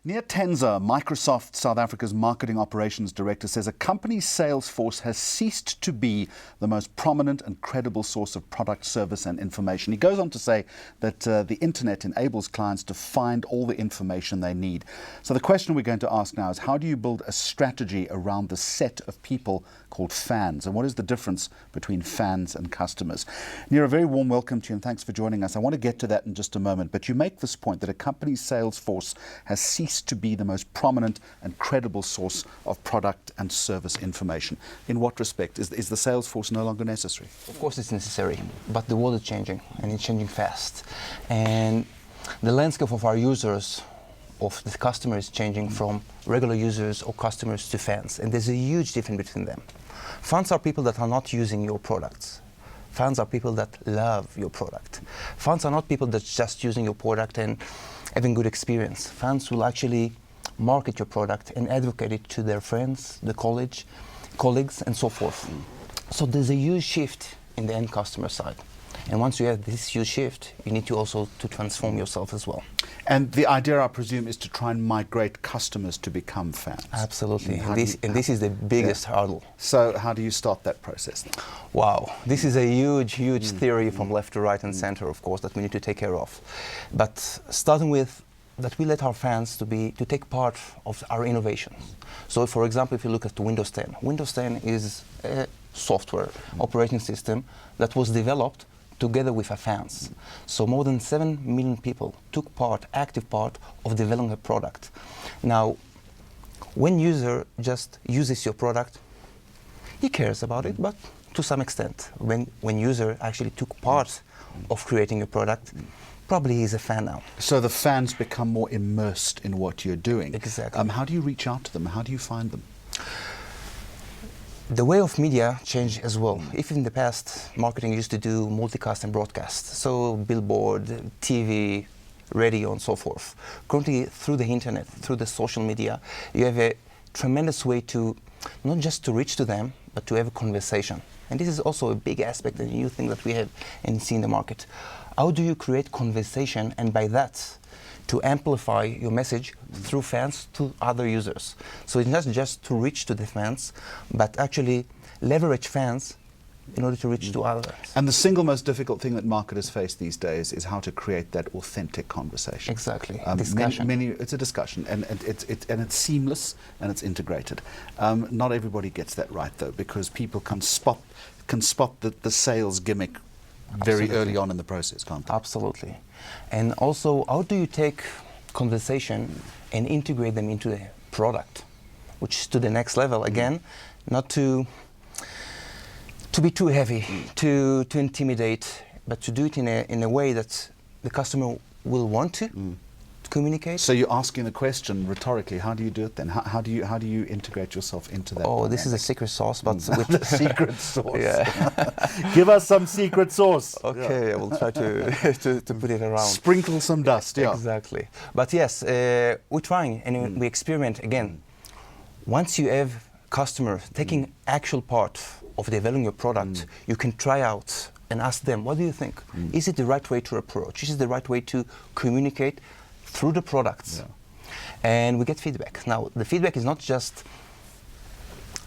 Nir Tenzer, Microsoft South Africa's Marketing Operations Director, says a company's sales force has ceased to be the most prominent and credible source of product, service and information. He goes on to say that the internet enables clients to find all the information they need. So the question we're going to ask now is, how do you build a strategy around the set of people called fans? And what is the difference between fans and customers? Nir, a very warm welcome to you and thanks for joining us. I want to get to that in just a moment, but you make this point that a company's sales force has ceased to be the most prominent and credible source of product and service information. In what respect? Is the sales force no longer necessary? Of course it's necessary, but the world is changing, and it's changing fast. And the landscape of our users, of the customer, is changing from regular users or customers to fans, and there's a huge difference between them. Fans are people that are not using your products. Fans are people that love your product. Fans are not people that's just using your product and having good experience. Fans will actually market your product and advocate it to their friends, the colleagues, and so forth. So there's a huge shift in the end customer side. And once you have this huge shift, you need to also transform yourself as well. And the idea, I presume, is to try and migrate customers to become fans. Absolutely. And this is the biggest hurdle. So how do you start that process then? Wow. This is a huge theory from left to right and center, of course, that we need to take care of. But starting with that, we let our fans to take part of our innovations. So for example, if you look at Windows 10, Windows 10 is a software operating system that was developed together with our fans. So more than 7 million people took active part of developing a product. Now, when user just uses your product, he cares about it, but to some extent. When user actually took part of creating a product, probably he's a fan now. So the fans become more immersed in what you're doing. Exactly. How do you reach out to them? How do you find them? The way of media changed as well. If in the past, marketing used to do multicast and broadcast, so billboard, TV, radio, and so forth. Currently, through the internet, through the social media, you have a tremendous way to, not just to reach to them, but to have a conversation. And this is also a big aspect and a new thing that we have and see in the market. How do you create conversation, and by that, to amplify your message through fans to other users? So it's not just to reach to the fans, but actually leverage fans in order to reach to others. And the single most difficult thing that marketers face these days is how to create that authentic conversation. Exactly. Discussion. It's a discussion, and it's seamless and it's integrated. Not everybody gets that right though, because people can spot the sales gimmick very early on in the process, can't they? Absolutely. And also, how do you take conversation and integrate them into the product, which is to the next level again, not to be too heavy, to intimidate, but to do it in a way that the customer will want to communicate. So you're asking the question rhetorically, how do you do it then? How do you integrate yourself into that? Oh, dynamic? This is a secret sauce, but with the secret sauce. Yeah. Give us some secret sauce. Okay, yeah. I will try to put it around. Sprinkle some dust, yeah. Exactly. But yes, we're trying and we experiment again. Once you have customers taking actual part of developing your product, you can try out and ask them, what do you think? Is it the right way to approach? Is it the right way to communicate through the products? Yeah. And we get feedback. Now, the feedback is not just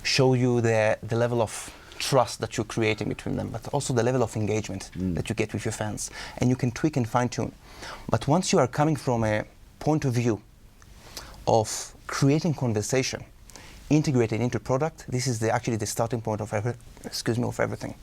show you the level of trust that you're creating between them, but also the level of engagement that you get with your fans. And you can tweak and fine tune. But once you are coming from a point of view of creating conversation, integrated into product, this is actually the starting point of everything.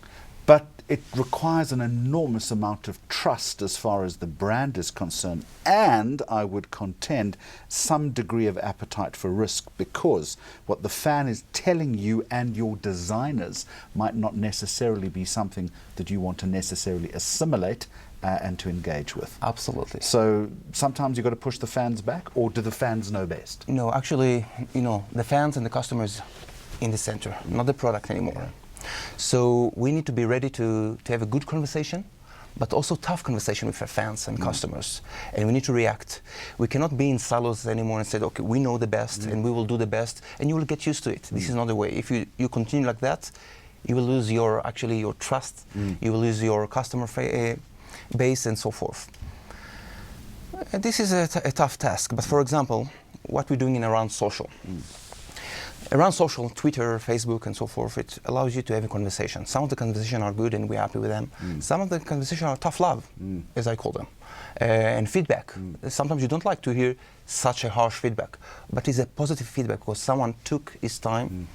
But it requires an enormous amount of trust as far as the brand is concerned, and I would contend some degree of appetite for risk, because what the fan is telling you and your designers might not necessarily be something that you want to necessarily assimilate and to engage with. Absolutely. So sometimes you've got to push the fans back, or do the fans know best? No, actually, the fans and the customers in the center, not the product anymore. Yeah. So we need to be ready to have a good conversation, but also tough conversation with our fans and customers. And we need to react. We cannot be in silos anymore and say, okay, we know the best and we will do the best, and you will get used to it. This is not the way. If you continue like that, you will lose your trust, you will lose your customer base and so forth. This is a tough task, but for example, what we're doing in around social. Around social, Twitter, Facebook, and so forth, it allows you to have a conversation. Some of the conversations are good and we're happy with them. Some of the conversations are tough love, as I call them, and feedback. Sometimes you don't like to hear such a harsh feedback, but it's a positive feedback because someone took his time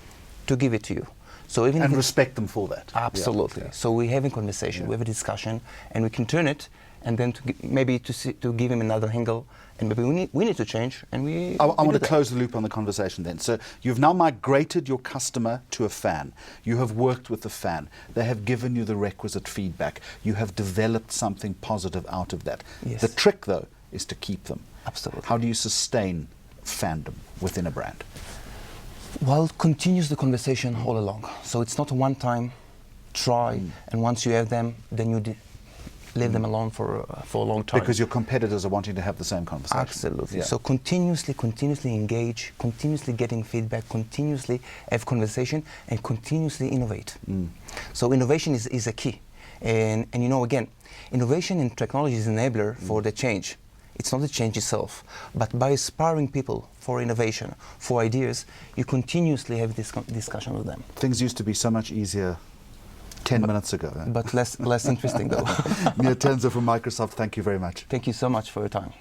to give it to you. So even and respect them for that. Absolutely. Yeah. So we're having conversation, we have a discussion, and we can turn it, and then maybe to give him another angle, and maybe we need to change, and I want to close the loop on the conversation then. So you've now migrated your customer to a fan. You have worked with the fan. They have given you the requisite feedback. You have developed something positive out of that. Yes. The trick, though, is to keep them. Absolutely. How do you sustain fandom within a brand? Well, continues the conversation all along. So it's not a one-time try, and once you have them, then you leave them alone for a long time. Because your competitors are wanting to have the same conversation. Absolutely. Yeah. So continuously engage, continuously getting feedback, continuously have conversation, and continuously innovate. So innovation is a key. And you know, again, innovation in technology is an enabler for the change. It's not the change itself, but by inspiring people for innovation, for ideas, you continuously have this discussion with them. Things used to be so much easier 10 minutes ago. But less interesting, though. Nir Tenzer from Microsoft, thank you very much. Thank you so much for your time.